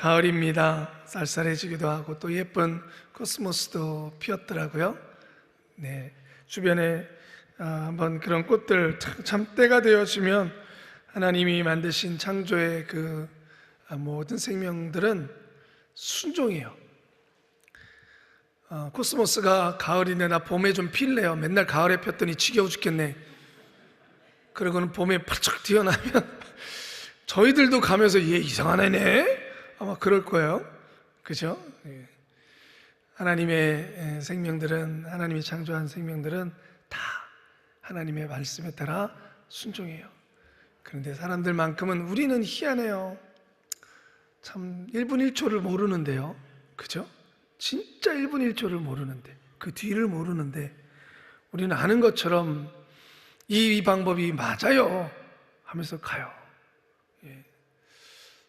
가을입니다. 쌀쌀해지기도 하고 또 예쁜 코스모스도 피었더라고요. 네, 주변에 한번 그런 꽃들 참 때가 되어지면 하나님이 만드신 창조의 그 모든 생명들은 순종해요. 코스모스가 가을이네 나 봄에 좀 필래요. 맨날 가을에 폈더니 지겨워 죽겠네. 그러고는 봄에 펄쩍 튀어나면 저희들도 가면서 얘 이상한 애네? 아마 그럴 거예요. 그죠? 하나님의 생명들은, 하나님이 창조한 생명들은 다 하나님의 말씀에 따라 순종해요. 그런데 사람들만큼은 우리는 희한해요. 참 1분 1초를 모르는데요. 그죠? 진짜 1분 1초를 모르는데, 그 뒤를 모르는데 우리는 아는 것처럼 이 방법이 맞아요 하면서 가요.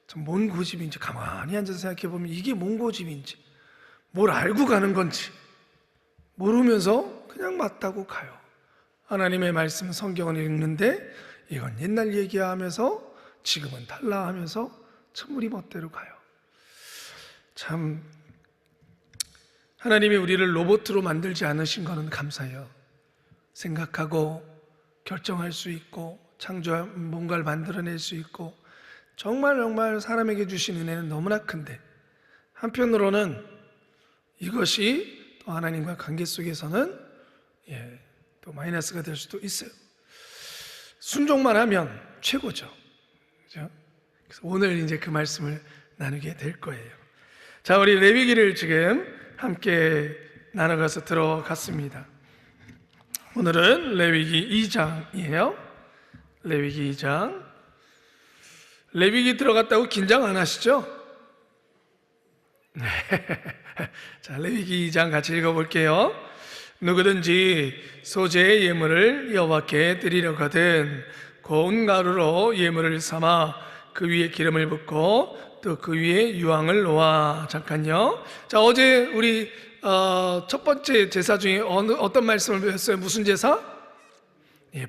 참 뭔 고집인지 가만히 앉아서 생각해 보면 이게 뭔 고집인지, 뭘 알고 가는 건지 모르면서 그냥 맞다고 가요. 하나님의 말씀 성경을 읽는데 이건 옛날 얘기야 하면서 지금은 달라 하면서 참 우리 멋대로 가요. 참 하나님이 우리를 로봇으로 만들지 않으신 것은 감사해요. 생각하고 결정할 수 있고 창조한 뭔가를 만들어낼 수 있고 정말 사람에게 주신 은혜는 너무나 큰데, 한편으로는 이것이 또 하나님과 관계 속에서는 또 마이너스가 될 수도 있어요. 순종만 하면 최고죠. 그죠? 그래서 오늘 이제 그 말씀을 나누게 될 거예요. 자, 우리 레위기를 지금 함께 나눠가서 들어갔습니다. 오늘은 레위기 2장이에요. 레위기 2장. 레위기 들어갔다고 긴장 안 하시죠? 네. 자, 레위기 2장 같이 읽어볼게요. 누구든지 소재의 예물을 여호와께 드리려거든 고운 가루로 예물을 삼아 그 위에 기름을 붓고 또 그 위에 유황을 놓아. 잠깐요. 자, 어제 우리 첫 번째 제사 중에 어떤 말씀을 배웠어요? 무슨 제사?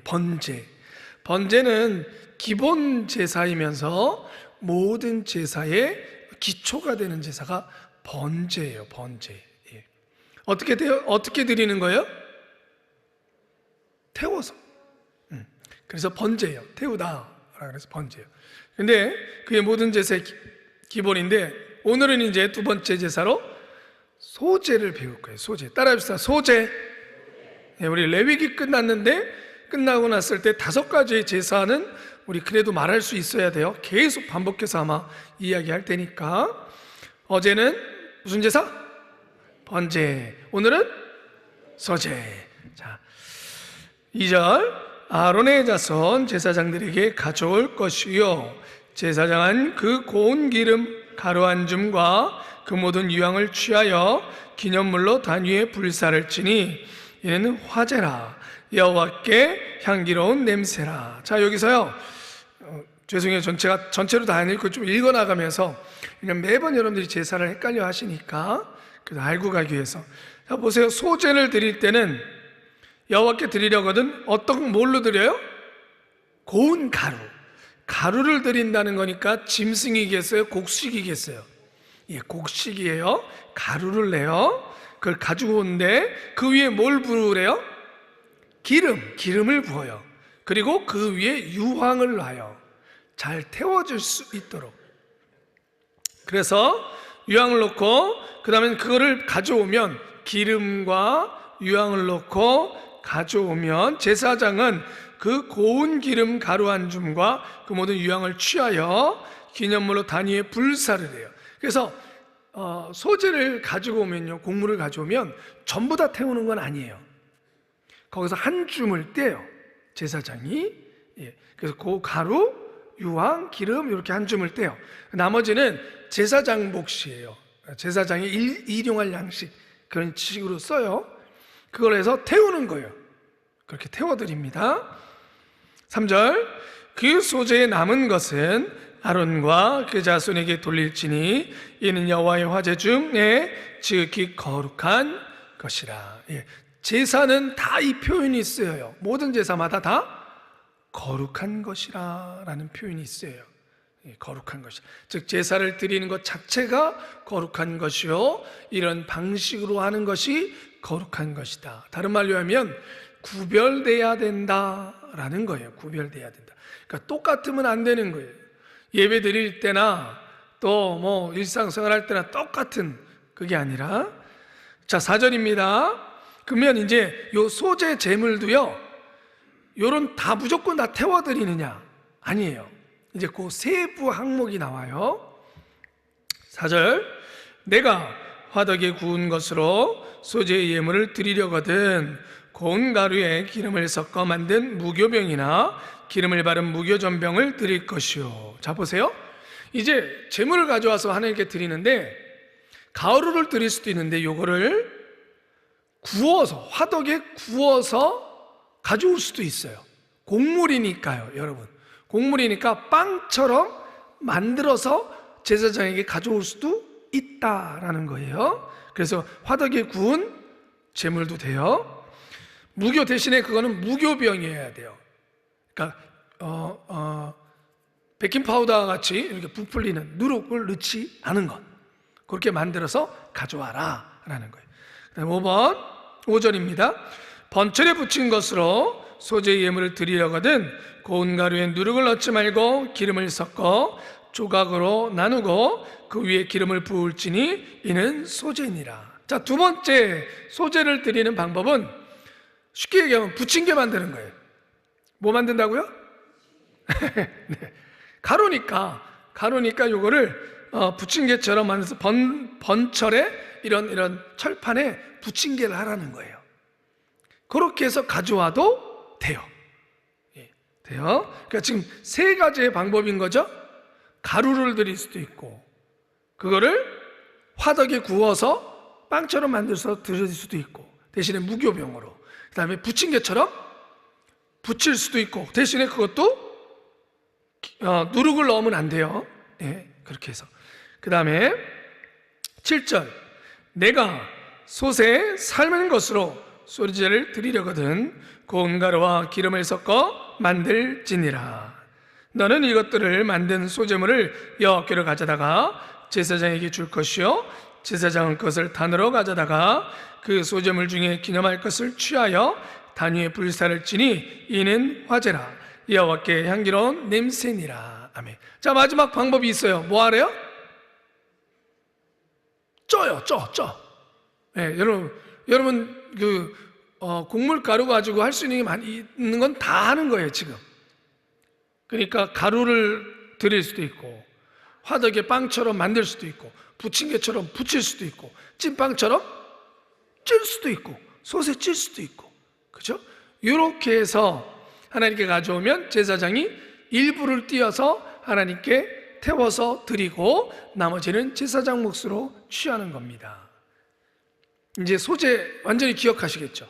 번제. 번제는 기본 제사이면서 모든 제사의 기초가 되는 제사가 번제예요. 번제. 어떻게 드리는 거예요? 태워서. 그래서 번제예요. 태우다. 그래서 번제예요. 근데 그게 모든 제사의 기본인데, 오늘은 이제 두 번째 제사로 소제를 배울 거예요. 소제. 따라합시다. 소제. 우리 레위기 끝나고 났을 때 5가지의 제사는 우리 그래도 말할 수 있어야 돼요. 계속 반복해서 아마 이야기할 테니까. 어제는 무슨 제사? 번제. 오늘은 소제. 자, 2절. 아론의 자손 제사장들에게 가져올 것이요, 제사장은 그 고운 기름 가루 한 줌과 그 모든 유황을 취하여 기념물로 단 위에 불사를 치니 이는 화제라, 여호와께 향기로운 냄새라. 자, 여기서요, 죄송해요, 전체로 다 안 읽고 좀 읽어나가면서, 그냥 매번 여러분들이 제사를 헷갈려 하시니까 그래서 알고 가기 위해서. 자, 보세요. 소제를 드릴 때는 여호와께 드리려거든 뭘로 드려요? 고운 가루를 드린다는 거니까 짐승이겠어요? 곡식이겠어요? 곡식이에요. 가루를 내요. 그걸 가지고 오는데 그 위에 뭘 부으래요? 기름을 부어요. 그리고 그 위에 유황을 놔요. 잘 태워질 수 있도록. 그래서 유황을 넣고, 그 다음에 그거를 가져오면, 기름과 유황을 넣고 가져오면 제사장은 그 고운 기름 가루 한 줌과 그 모든 유황을 취하여 기념물로 단 위에 불사를 해요. 그래서 소제를 가지고 오면요, 곡물을 가져오면 전부 다 태우는 건 아니에요. 거기서 한 줌을 떼요, 제사장이. 그래서 그 가루, 유황, 기름 이렇게 한 줌을 떼요. 나머지는 제사장 몫이에요. 제사장이 일용할 양식, 그런 식으로 써요. 그걸 해서 태우는 거예요. 그렇게 태워드립니다. 3절. 그 소재에 남은 것은 아론과 그 자손에게 돌릴지니 이는 여호와의 화제 중에 지극히 거룩한 것이라. 제사는 다 이 표현이 쓰여요. 모든 제사마다 다 거룩한 것이라 라는 표현이 쓰여요. 거룩한 것이, 즉 제사를 드리는 것 자체가 거룩한 것이요, 이런 방식으로 하는 것이 거룩한 것이다. 다른 말로 하면 구별돼야 된다라는 거예요. 구별돼야 된다. 그러니까 똑같으면 안 되는 거예요. 예배 드릴 때나 또 뭐 일상생활 할 때나 똑같은 그게 아니라, 자 4절입니다. 그러면 이제 요 소재 제물도요, 요런 다 무조건 다 태워드리느냐? 아니에요. 이제 그 세부 항목이 나와요. 4절, 내가 화덕에 구운 것으로 소재의 예물을 드리려거든 고운 가루에 기름을 섞어 만든 무교병이나 기름을 바른 무교전병을 드릴 것이요. 자 보세요. 이제 제물을 가져와서 하나님께 드리는데 가루를 드릴 수도 있는데 요거를 구워서, 화덕에 구워서 가져올 수도 있어요. 곡물이니까요, 여러분. 곡물이니까 빵처럼 만들어서 제사장에게 가져올 수도 있다라는 거예요. 그래서 화덕에 구운 제물도 돼요. 무교 대신에 그거는 무교병이어야 돼요. 그러니까 베이킹 파우더와 같이 이렇게 부풀리는 누룩을 넣지 않은 것, 그렇게 만들어서 가져와라 라는 거예요. 그다음 5절입니다. 번철에 붙인 것으로 소재 예물을 드리려거든 고운 가루에 누룩을 넣지 말고 기름을 섞어 조각으로 나누고 그 위에 기름을 부을지니 이는 소재니라. 자, 두 번째 소재를 드리는 방법은 쉽게 얘기하면 부침개 만드는 거예요. 뭐 만든다고요? 네. 가루니까 요거를 부침개처럼 만들어서 번철에 이런 철판에 부침개를 하라는 거예요. 그렇게 해서 가져와도 돼요. 예, 돼요. 그러니까 지금 세 가지의 방법인 거죠. 가루를 드릴 수도 있고, 그거를 화덕에 구워서 빵처럼 만들어서 드릴 수도 있고, 대신에 무교병으로, 그 다음에 부침개처럼 붙일 수도 있고, 대신에 그것도 누룩을 넣으면 안 돼요. 예, 그렇게 해서. 그 다음에 7절, 내가 솥에 삶은 것으로 소재를 드리려거든 고운 가루와 기름을 섞어 만들지니라. 너는 이것들을 만든 소재물을 여호와께로 가져다가 제사장에게 줄 것이요, 제사장은 그것을 단으로 가져다가 그 소재물 중에 기념할 것을 취하여 단 위에 불사를 지니 이는 화제라. 여호와께 향기로운 냄새니라. 아멘. 자, 마지막 방법이 있어요. 뭐 하래요? 쪄요. 쪄. 네, 여러분 그 곡물 가루 가지고 할 수 있는 게 많이 있는 건 다 하는 거예요 지금. 그러니까 가루를 드릴 수도 있고, 화덕에 빵처럼 만들 수도 있고, 부침개처럼 부칠 수도 있고, 찐빵처럼 찔 수도 있고, 솥에 찔 수도 있고, 그죠? 이렇게 해서 하나님께 가져오면 제사장이 일부를 띄어서 하나님께 태워서 드리고 나머지는 제사장 몫으로 취하는 겁니다. 이제 소재 완전히 기억하시겠죠?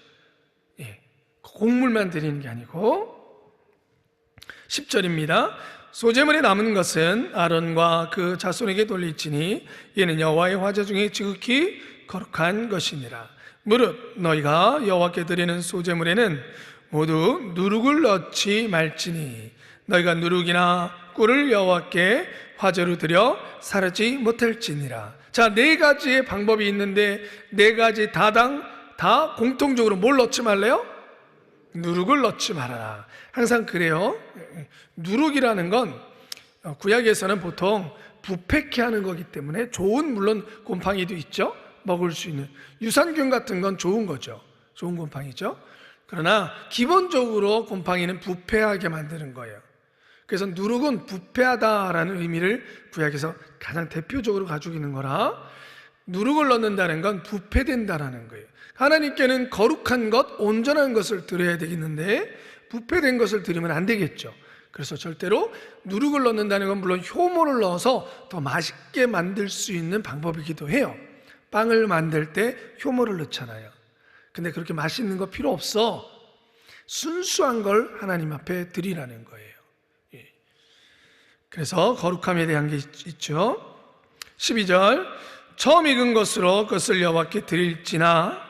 예, 곡물만 드리는 게 아니고. 10절입니다. 소재물에 남은 것은 아론과 그 자손에게 돌릴지니 이는 여호와의 화제 중에 지극히 거룩한 것이니라. 무릇 너희가 여호와께 드리는 소재물에는 모두 누룩을 넣지 말지니 너희가 누룩이나 꿀을 여호와께 화제로 드려 사르지 못할지니라. 자, 네 가지의 방법이 있는데 네 가지 다 공통적으로 뭘 넣지 말래요? 누룩을 넣지 말아라. 항상 그래요. 누룩이라는 건 구약에서는 보통 부패케 하는 거기 때문에 좋은, 물론 곰팡이도 있죠. 먹을 수 있는 유산균 같은 건 좋은 거죠. 좋은 곰팡이죠. 그러나 기본적으로 곰팡이는 부패하게 만드는 거예요. 그래서 누룩은 부패하다라는 의미를 구약에서 가장 대표적으로 가지고 있는 거라, 누룩을 넣는다는 건 부패된다라는 거예요. 하나님께는 거룩한 것, 온전한 것을 드려야 되겠는데 부패된 것을 드리면 안 되겠죠. 그래서 절대로 누룩을 넣는다는 건 물론 효모를 넣어서 더 맛있게 만들 수 있는 방법이기도 해요. 빵을 만들 때 효모를 넣잖아요. 근데 그렇게 맛있는 거 필요 없어. 순수한 걸 하나님 앞에 드리라는 거예요. 그래서 거룩함에 대한 게 있죠. 12절, 처음 익은 것으로 그것을 여호와께 드릴지나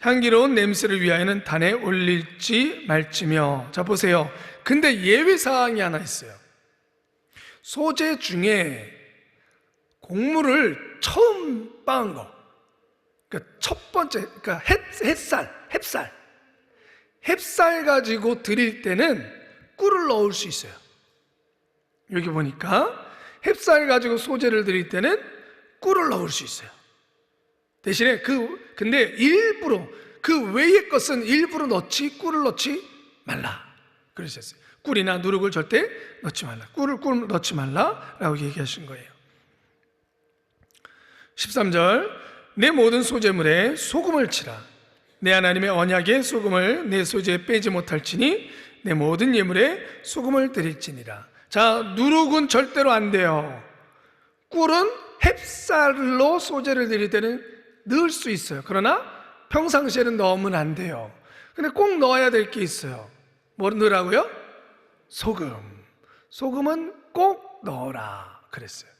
향기로운 냄새를 위하여는 단에 올릴지 말지며. 자 보세요. 근데 예외사항이 하나 있어요. 소재 중에 곡물을 처음 빻은 거, 그러니까 첫 번째, 그러니까 햅쌀 가지고 드릴 때는 꿀을 넣을 수 있어요. 여기 보니까 햅쌀 가지고 소재를 드릴 때는 꿀을 넣을 수 있어요. 대신에 근데 일부러 그 외의 것은 일부러 꿀을 넣지 말라 그러셨어요. 꿀이나 누룩을 절대 넣지 말라. 꿀을 넣지 말라라고 얘기하신 거예요. 13절, 내 모든 소재물에 소금을 치라. 내 하나님의 언약의 소금을 내 소재에 빼지 못할지니 내 모든 예물에 소금을 드릴지니라. 자, 누룩은 절대로 안 돼요. 꿀은 햅쌀로 소재를 드릴 때는 넣을 수 있어요. 그러나 평상시에는 넣으면 안 돼요. 근데 꼭 넣어야 될 게 있어요. 뭐 넣으라고요? 소금. 소금은 꼭 넣어라 그랬어요.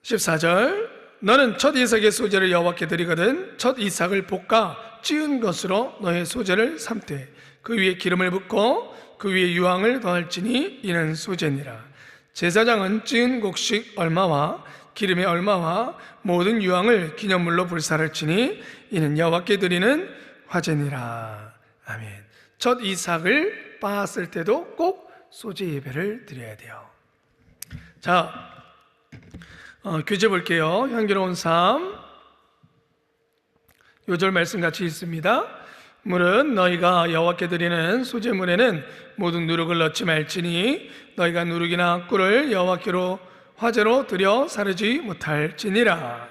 14절, 너는 첫 이삭의 소재를 여호와께 드리거든 첫 이삭을 볶아 찌은 것으로 너의 소재를 삼되 그 위에 기름을 붓고 그 위에 유황을 더할지니 이는 소재니라. 제사장은 찌은 곡식 얼마와 기름의 얼마와 모든 유황을 기념물로 불사를 치니 이는 여호와께 드리는 화제니라. 아멘. 첫 이삭을 빻았을 때도 꼭 소재 예배를 드려야 돼요. 자, 교재 볼게요. 향기로운 삶 요절 말씀 같이 읽습니다. 물은 너희가 여호와께 드리는 소재물에는 모든 누룩을 넣지 말지니 너희가 누룩이나 꿀을 여호와께로 화제로 드려 사르지 못할지니라.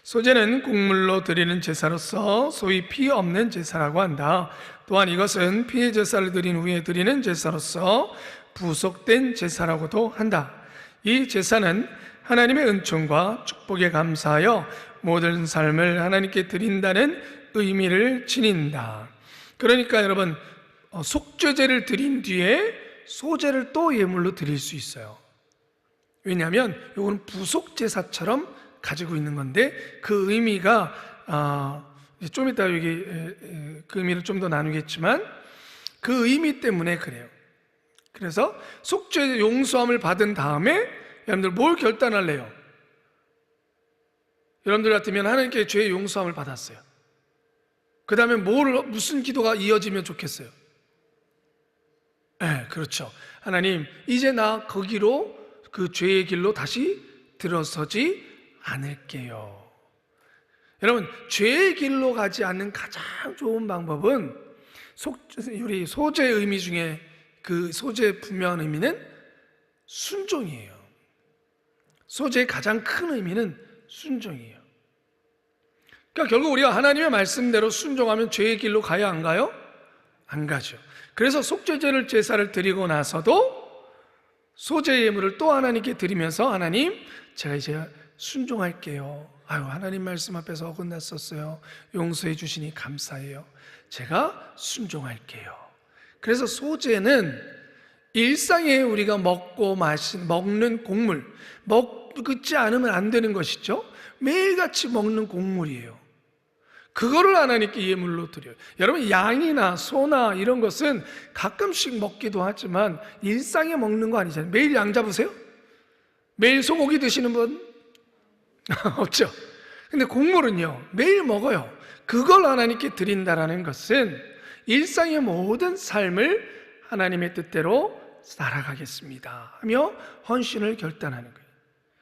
소재는 곡물로 드리는 제사로서 소위 피 없는 제사라고 한다. 또한 이것은 피의 제사를 드린 후에 드리는 제사로서 부속된 제사라고도 한다. 이 제사는 하나님의 은총과 축복에 감사하여 모든 삶을 하나님께 드린다는 의미를 지닌다. 그러니까 여러분, 속죄제를 드린 뒤에 소제를 또 예물로 드릴 수 있어요. 왜냐하면 이거는 부속제사처럼 가지고 있는 건데 그 의미가 좀 이따 여기 그 의미를 좀 더 나누겠지만 그 의미 때문에 그래요. 그래서 속죄 용서함을 받은 다음에 여러분들 뭘 결단할래요? 여러분들 같으면 하나님께 죄의 용서함을 받았어요. 그 다음에 무슨 기도가 이어지면 좋겠어요? 네, 그렇죠. 하나님, 이제 나 거기로 그 죄의 길로 다시 들어서지 않을게요. 여러분, 죄의 길로 가지 않는 가장 좋은 방법은 우리 소재의 의미 중에 그 소재의 분명한 의미는 순종이에요. 소재의 가장 큰 의미는 순종이에요. 그러니까 결국 우리가 하나님의 말씀대로 순종하면 죄의 길로 가야 안 가요? 안 가죠. 그래서 속죄제를 제사를 드리고 나서도 소재 예물을 또 하나님께 드리면서 하나님, 제가 이제 순종할게요. 아유, 하나님 말씀 앞에서 어긋났었어요. 용서해 주시니 감사해요. 제가 순종할게요. 그래서 소재는 일상에 우리가 먹는 곡물, 먹지 않으면 안 되는 것이죠. 매일같이 먹는 곡물이에요. 그거를 하나님께 예물로 드려요. 여러분, 양이나 소나 이런 것은 가끔씩 먹기도 하지만 일상에 먹는 거 아니잖아요. 매일 양 잡으세요? 매일 소고기 드시는 분? 없죠. 근데 곡물은요, 매일 먹어요. 그걸 하나님께 드린다라는 것은 일상의 모든 삶을 하나님의 뜻대로 살아가겠습니다 하며 헌신을 결단하는 거예요.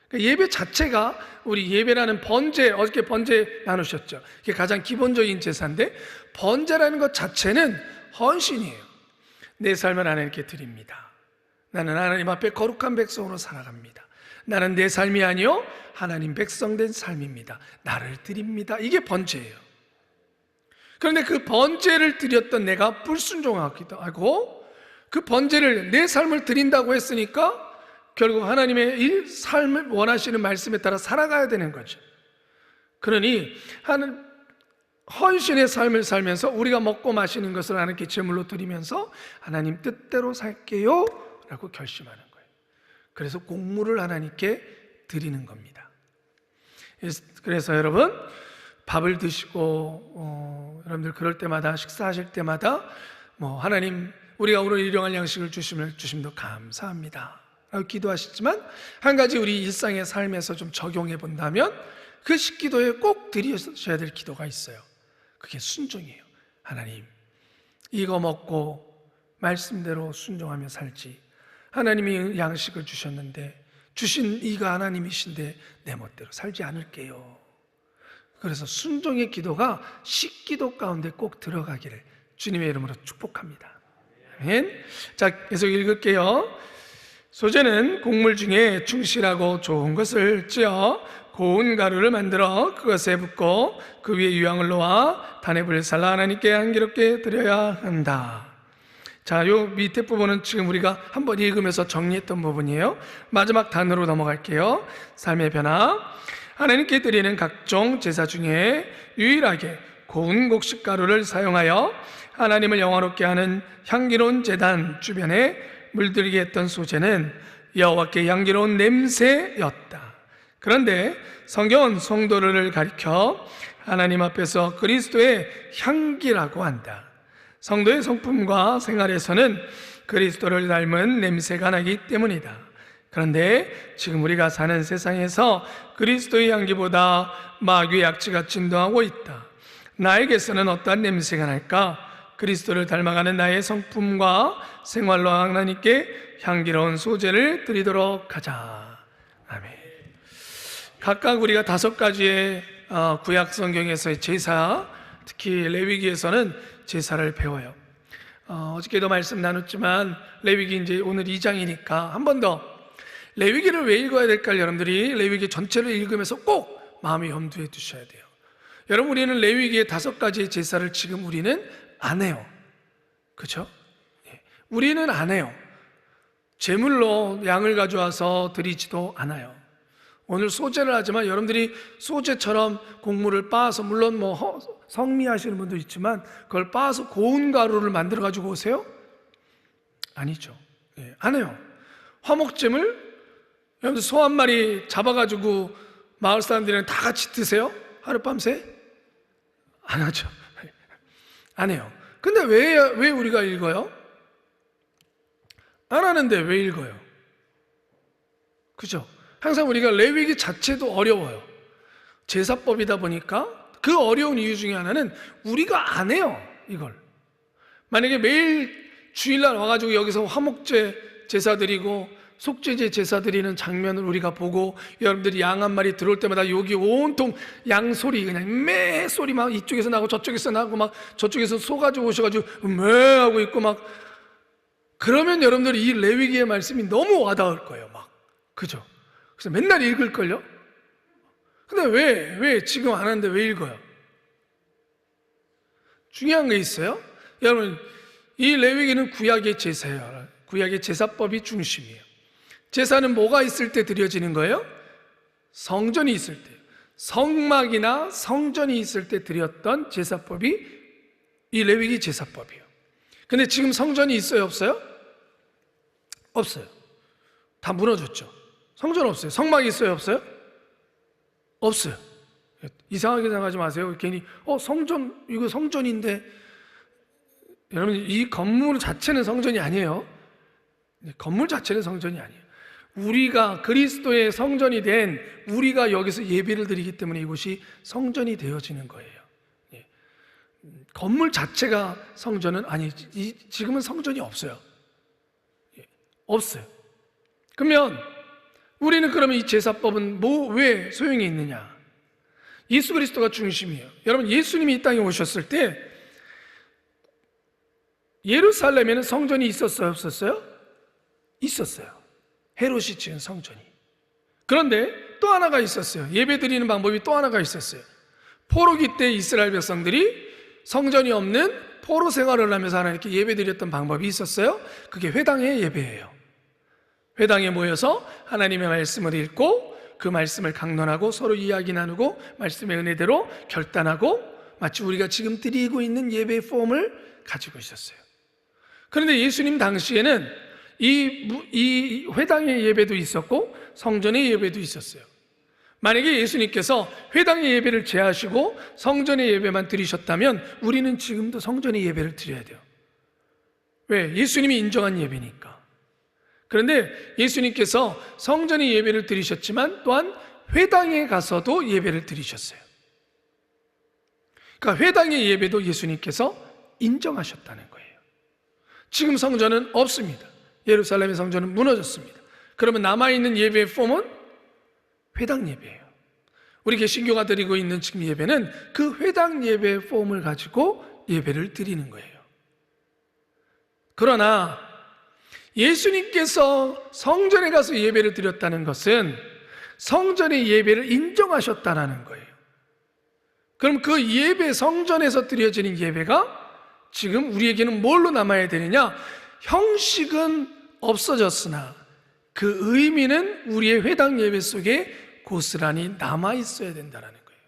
그러니까 예배 자체가 우리 예배라는 번제, 어저께 번제 나누셨죠. 이게 가장 기본적인 제사인데 번제라는 것 자체는 헌신이에요. 내 삶을 하나님께 드립니다. 나는 하나님 앞에 거룩한 백성으로 살아갑니다. 나는 내 삶이 아니요 하나님 백성된 삶입니다. 나를 드립니다. 이게 번제예요. 그런데 그 번제를 드렸던 내가 불순종하기도 하고 그 번제를 내 삶을 드린다고 했으니까 결국 하나님의 이 삶을 원하시는 말씀에 따라 살아가야 되는 거죠. 그러니 헌신의 삶을 살면서 우리가 먹고 마시는 것을 하나님께 제물로 드리면서 하나님 뜻대로 살게요 라고 결심하는 거예요. 그래서 곡물을 하나님께 드리는 겁니다. 그래서 여러분, 밥을 드시고 여러분들 그럴 때마다 식사하실 때마다 하나님 우리가 오늘 일용할 양식을 주심도 감사합니다 라고 기도하시지만, 한 가지 우리 일상의 삶에서 좀 적용해 본다면 그 식기도에 꼭 드리셔야 될 기도가 있어요. 그게 순종이에요. 하나님, 이거 먹고 말씀대로 순종하며 살지, 하나님이 양식을 주셨는데 주신 이가 하나님이신데 내 멋대로 살지 않을게요. 그래서 순종의 기도가 식기도 가운데 꼭 들어가기를 주님의 이름으로 축복합니다. 아멘. 자, 계속 읽을게요. 소재는 곡물 중에 충실하고 좋은 것을 찌어 고운 가루를 만들어 그것에 붓고 그 위에 유향을 놓아 단에 불살라 하나님께 향기롭게 드려야 한다. 자, 요 밑에 부분은 지금 우리가 한번 읽으면서 정리했던 부분이에요. 마지막 단으로 넘어갈게요. 삶의 변화. 하나님께 드리는 각종 제사 중에 유일하게 고운 곡식 가루를 사용하여 하나님을 영화롭게 하는 향기로운 제단 주변에 물들게 했던 소재는 여호와께 향기로운 냄새였다. 그런데 성경은 성도를 가리켜 하나님 앞에서 그리스도의 향기라고 한다. 성도의 성품과 생활에서는 그리스도를 닮은 냄새가 나기 때문이다. 그런데 지금 우리가 사는 세상에서 그리스도의 향기보다 마귀의 약취가 진동하고 있다. 나에게서는 어떠한 냄새가 날까? 그리스도를 닮아가는 나의 성품과 생활로 하나님께 향기로운 소재를 드리도록 하자. 아멘. 각각 우리가 5가지의 구약 성경에서의 제사, 특히 레위기에서는 제사를 배워요. 어저께도 말씀 나눴지만 레위기 이제 오늘 2장이니까 한 번 더 레위기를 왜 읽어야 될까? 여러분들이 레위기 전체를 읽으면서 꼭 마음에 염두에 두셔야 돼요. 여러분, 우리는 레위기의 5가지의 제사를 지금 우리는 안 해요. 그렇죠? 우리는 안 해요. 제물로 양을 가져와서 드리지도 않아요. 오늘 소제를 하지만 여러분들이 소제처럼 곡물을 빻아서, 물론 뭐 성미하시는 분도 있지만 그걸 빻아서 고운 가루를 만들어 가지고 오세요? 아니죠. 안 해요. 화목제물, 여러분들 소 한 마리 잡아가지고 마을 사람들이랑 다 같이 드세요? 하룻밤새? 안 하죠. 안 해요. 근데 왜 우리가 읽어요? 안 하는데 왜 읽어요? 그죠? 항상 우리가 레위기 자체도 어려워요. 제사법이다 보니까 그 어려운 이유 중에 하나는 우리가 안 해요, 이걸. 만약에 매일 주일날 와가지고 여기서 화목제 제사 드리고 속죄제 제사 드리는 장면을 우리가 보고, 여러분들이 양 한 마리 들어올 때마다 여기 온통 양 소리, 그냥 매 소리 막 이쪽에서 나고 저쪽에서 나고 막 저쪽에서 소 가지고 오셔가지고 매 하고 있고 막, 그러면 여러분들이 이 레위기의 말씀이 너무 와닿을 거예요, 막. 그죠? 그래서 맨날 읽을걸요? 근데 왜 지금 안 하는데 왜 읽어요? 중요한 게 있어요. 여러분, 이 레위기는 구약의 제사예요. 구약의 제사법이 중심이에요. 제사는 뭐가 있을 때 드려지는 거예요? 성전이 있을 때, 성막이나 성전이 있을 때 드렸던 제사법이 이 레위기 제사법이에요. 근데 지금 성전이 있어요, 없어요? 없어요. 다 무너졌죠. 성전 없어요. 성막이 있어요, 없어요? 없어요. 이상하게 생각하지 마세요. 괜히 성전, 이거 성전인데. 여러분, 이 건물 자체는 성전이 아니에요. 건물 자체는 성전이 아니에요. 우리가 그리스도의 성전이 된 우리가 여기서 예배를 드리기 때문에 이곳이 성전이 되어지는 거예요. 건물 자체가 성전은 아니지. 지금은 성전이 없어요. 없어요. 그러면 우리는 그러면 이 제사법은 왜 소용이 있느냐? 예수 그리스도가 중심이에요. 여러분, 예수님이 이 땅에 오셨을 때 예루살렘에는 성전이 있었어요, 없었어요? 있었어요. 헤롯이 지은 성전이. 그런데 또 하나가 있었어요. 예배 드리는 방법이 또 하나가 있었어요. 포로기 때 이스라엘 백성들이 성전이 없는 포로 생활을 하면서 하나님께 예배 드렸던 방법이 있었어요. 그게 회당의 예배예요. 회당에 모여서 하나님의 말씀을 읽고 그 말씀을 강론하고 서로 이야기 나누고 말씀의 은혜대로 결단하고, 마치 우리가 지금 드리고 있는 예배 폼을 가지고 있었어요. 그런데 예수님 당시에는 이 회당의 예배도 있었고 성전의 예배도 있었어요. 만약에 예수님께서 회당의 예배를 제하시고 성전의 예배만 드리셨다면 우리는 지금도 성전의 예배를 드려야 돼요. 왜? 예수님이 인정한 예배니까. 그런데 예수님께서 성전에 예배를 드리셨지만 또한 회당에 가서도 예배를 드리셨어요. 그러니까 회당의 예배도 예수님께서 인정하셨다는 거예요. 지금 성전은 없습니다. 예루살렘의 성전은 무너졌습니다. 그러면 남아있는 예배의 폼은 회당 예배예요. 우리 개신교가 드리고 있는 지금 예배는 그 회당 예배의 폼을 가지고 예배를 드리는 거예요. 그러나 예수님께서 성전에 가서 예배를 드렸다는 것은 성전의 예배를 인정하셨다는 거예요. 그럼 그 예배, 성전에서 드려지는 예배가 지금 우리에게는 뭘로 남아야 되느냐? 형식은 없어졌으나 그 의미는 우리의 회당 예배 속에 고스란히 남아 있어야 된다는 거예요.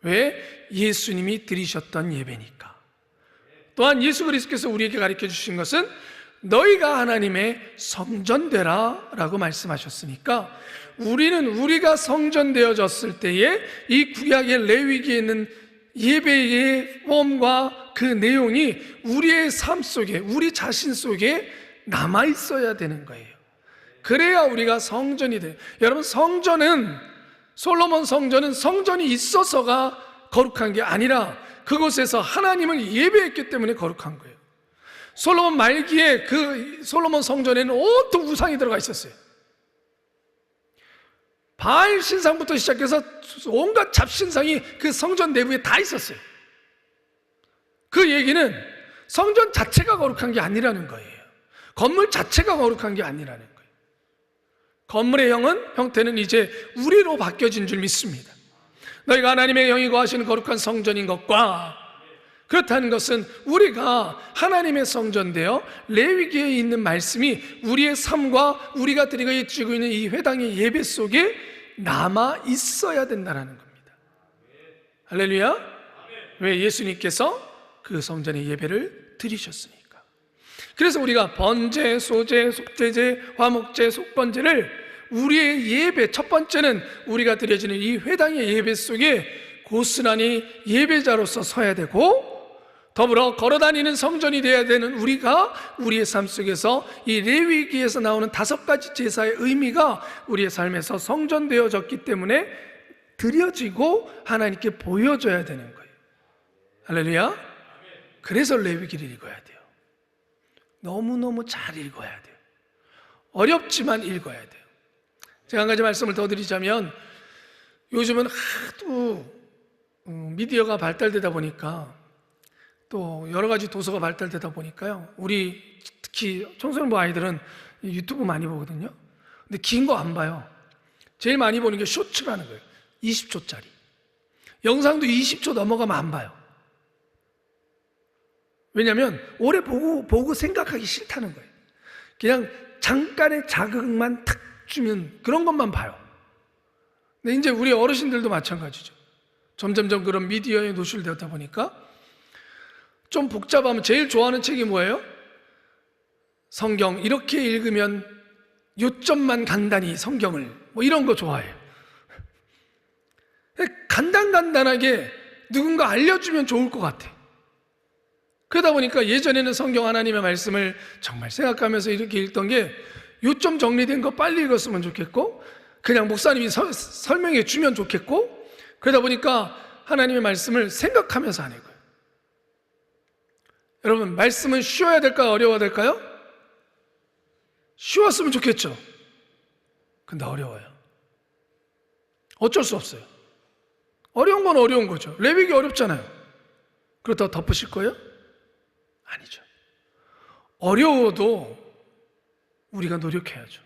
왜? 예수님이 드리셨던 예배니까. 또한 예수 그리스도께서 우리에게 가르쳐 주신 것은 너희가 하나님의 성전 되라 라고 말씀하셨으니까 우리는 우리가 성전 되어졌을 때에 이 구약의 레위기에 있는 예배의 폼과 그 내용이 우리의 삶 속에, 우리 자신 속에 남아 있어야 되는 거예요. 그래야 우리가 성전이 돼요. 여러분, 솔로몬 성전은 성전이 있어서가 거룩한 게 아니라 그곳에서 하나님을 예배했기 때문에 거룩한 거예요. 솔로몬 말기에 그 솔로몬 성전에는 온통 우상이 들어가 있었어요. 바알 신상부터 시작해서 온갖 잡신상이 그 성전 내부에 다 있었어요. 그 얘기는 성전 자체가 거룩한 게 아니라는 거예요. 건물 자체가 거룩한 게 아니라는 거예요. 건물의 형태는 이제 우리로 바뀌어진 줄 믿습니다. 너희가 하나님의 영이 거하시는 거룩한 성전인 것과 그렇다는 것은 우리가 하나님의 성전 되어 레위기에 있는 말씀이 우리의 삶과 우리가 드리고 있는 이 회당의 예배 속에 남아 있어야 된다는 겁니다. 할렐루야. 왜? 예수님께서 그 성전의 예배를 드리셨으니까. 그래서 우리가 번제, 소제, 속제제, 화목제, 속번제를 우리의 예배, 첫 번째는 우리가 드려지는 이 회당의 예배 속에 고스란히 예배자로서 서야 되고, 더불어 걸어다니는 성전이 되어야 되는 우리가 우리의 삶 속에서 이 레위기에서 나오는 5가지 제사의 의미가 우리의 삶에서 성전되어졌기 때문에 드려지고 하나님께 보여줘야 되는 거예요. 할렐루야. 그래서 레위기를 읽어야 돼요. 너무너무 잘 읽어야 돼요. 어렵지만 읽어야 돼요. 제가 한 가지 말씀을 더 드리자면, 요즘은 하도 미디어가 발달되다 보니까, 또 여러 가지 도서가 발달되다 보니까요, 우리 특히 청소년부 아이들은 유튜브 많이 보거든요. 근데 긴 거 안 봐요. 제일 많이 보는 게 쇼츠라는 거예요. 20초짜리 영상도 20초 넘어가면 안 봐요. 왜냐하면 오래 보고 생각하기 싫다는 거예요. 그냥 잠깐의 자극만 탁 주면 그런 것만 봐요. 근데 이제 우리 어르신들도 마찬가지죠. 점점점 그런 미디어에 노출되었다 보니까 좀 복잡하면 제일 좋아하는 책이 뭐예요? 성경 이렇게 읽으면 요점만 간단히 성경을 뭐 이런 거 좋아해요. 간단하게 누군가 알려주면 좋을 것 같아. 그러다 보니까 예전에는 성경 하나님의 말씀을 정말 생각하면서 이렇게 읽던 게 요점 정리된 거 빨리 읽었으면 좋겠고, 그냥 목사님이 설명해 주면 좋겠고, 그러다 보니까 하나님의 말씀을 생각하면서 하는 거예요. 여러분, 말씀은 쉬워야 될까요? 어려워야 될까요? 쉬웠으면 좋겠죠. 근데 어려워요. 어쩔 수 없어요. 어려운 건 어려운 거죠. 레위기 어렵잖아요. 그렇다고 덮으실 거예요? 아니죠. 어려워도 우리가 노력해야죠.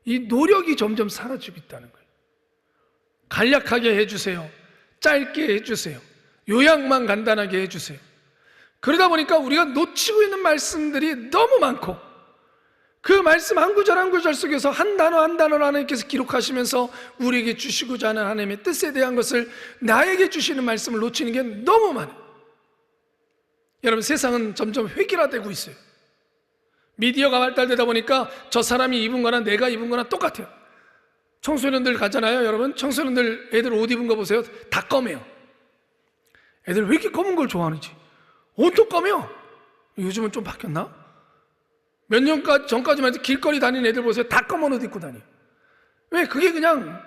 이 노력이 점점 사라지고 있다는 거예요. 간략하게 해주세요. 짧게 해주세요. 요약만 간단하게 해주세요. 그러다 보니까 우리가 놓치고 있는 말씀들이 너무 많고, 그 말씀 한 구절 한 구절 속에서 한 단어 한 단어를 하나님께서 기록하시면서 우리에게 주시고자 하는 하나님의 뜻에 대한 것을, 나에게 주시는 말씀을 놓치는 게 너무 많아요. 여러분, 세상은 점점 획일화되고 있어요. 미디어가 발달되다 보니까 저 사람이 입은 거나 내가 입은 거나 똑같아요. 청소년들 가잖아요. 여러분, 청소년들 애들 옷 입은 거 보세요. 다 검해요. 애들 왜 이렇게 검은 걸 좋아하는지. 온통 검해요. 요즘은 좀 바뀌었나? 몇 년 전까지만 해도 길거리 다니는 애들 보세요. 다 검은 옷 입고 다녀. 왜? 그게 그냥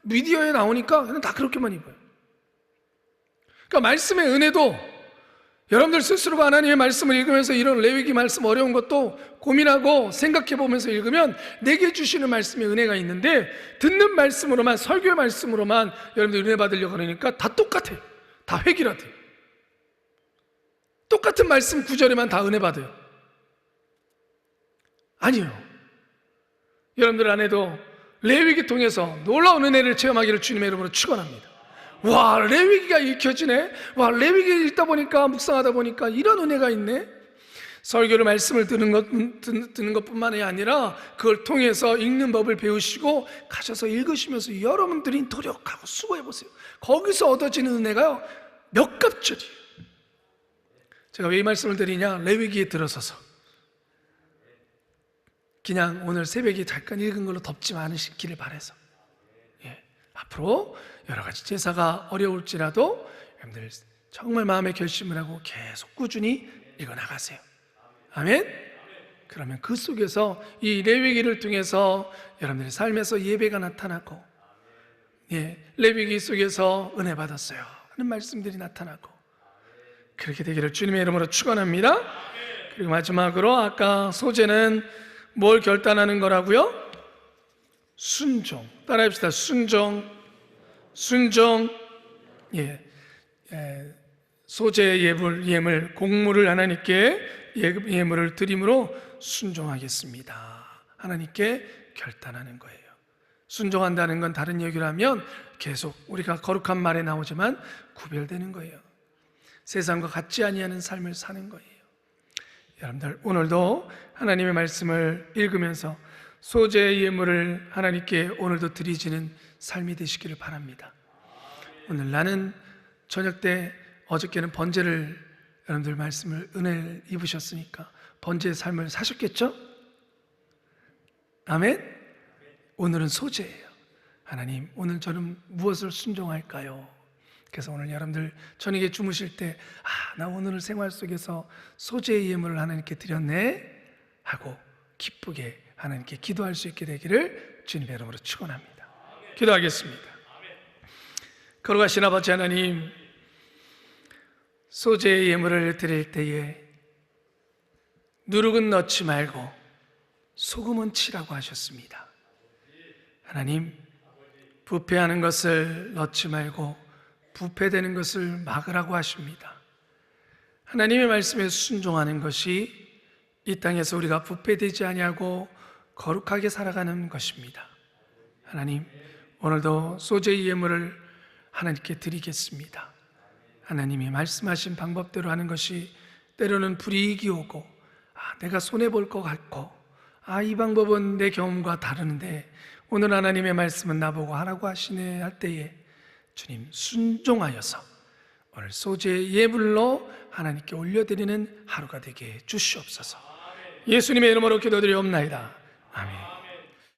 미디어에 나오니까 그냥 다 그렇게만 입어요. 그러니까 말씀의 은혜도 여러분들 스스로가 하나님의 말씀을 읽으면서 이런 레위기 말씀 어려운 것도 고민하고 생각해 보면서 읽으면 내게 주시는 말씀의 은혜가 있는데, 듣는 말씀으로만, 설교의 말씀으로만 여러분들 은혜 받으려고 그러니까 다 똑같아요. 다 획일화돼요. 똑같은 말씀 구절에만 다 은혜 받아요. 아니요. 여러분들 안에도 레위기 통해서 놀라운 은혜를 체험하기를 주님의 이름으로 축원합니다. 와, 레위기가 읽혀지네. 와, 레위기 읽다 보니까, 묵상하다 보니까 이런 은혜가 있네. 설교를 말씀을 듣는 것뿐만이 아니라 그걸 통해서 읽는 법을 배우시고 가셔서 읽으시면서 여러분들이 노력하고 수고해 보세요. 거기서 얻어지는 은혜가요, 몇 갑절이에요. 제가 왜 이 말씀을 드리냐? 레위기에 들어서서 그냥 오늘 새벽에 잠깐 읽은 걸로 덮지 않으시기를 바라서, 앞으로 여러 가지 제사가 어려울지라도 여러분들 정말 마음의 결심을 하고 계속 꾸준히 읽어나가세요. 아멘. 그러면 그 속에서 이 레위기를 통해서 여러분들의 삶에서 예배가 나타나고, 레위기 속에서 은혜 받았어요 하는 말씀들이 나타나고, 그렇게 되기를 주님의 이름으로 축원합니다. 그리고 마지막으로 아까 소제는 뭘 결단하는 거라고요? 순종. 따라합시다. 순종. 소제 예물 곡물을 하나님께 예물을 드림으로 순종하겠습니다. 하나님께 결단하는 거예요. 순종한다는 건 다른 얘기로 하면 계속 우리가 거룩한 말에 나오지만 구별되는 거예요. 세상과 같지 아니하는 삶을 사는 거예요. 여러분들 오늘도 하나님의 말씀을 읽으면서 소제 예물을 하나님께 오늘도 드리지는 삶이 되시기를 바랍니다. 오늘 나는 저녁 때, 어저께는 번제를 여러분들 말씀을 은혜를 입으셨으니까 번제의 삶을 사셨겠죠? 아멘? 오늘은 소제예요. 하나님, 오늘 저는 무엇을 순종할까요? 그래서 오늘 여러분들 저녁에 주무실 때, 나 오늘 생활 속에서 소제의 예물을 하나님께 드렸네 하고 기쁘게 하나님께 기도할 수 있게 되기를 주님의 이름으로 축원합니다. 기도하겠습니다. 거룩하신 아버지 하나님, 소제의 예물을 드릴 때에 누룩은 넣지 말고 소금은 치라고 하셨습니다. 하나님, 부패하는 것을 넣지 말고 부패되는 것을 막으라고 하십니다. 하나님의 말씀에 순종하는 것이 이 땅에서 우리가 부패되지 아니하고 거룩하게 살아가는 것입니다. 하나님, 오늘도 소제의 예물을 하나님께 드리겠습니다. 하나님이 말씀하신 방법대로 하는 것이 때로는 불이익이 오고, 내가 손해볼 것 같고, 이 방법은 내 경험과 다르는데 오늘 하나님의 말씀은 나보고 하라고 하시네 할 때에 주님, 순종하여서 오늘 소제의 예물로 하나님께 올려드리는 하루가 되게 해 주시옵소서. 예수님의 이름으로 기도드리옵나이다. 아멘.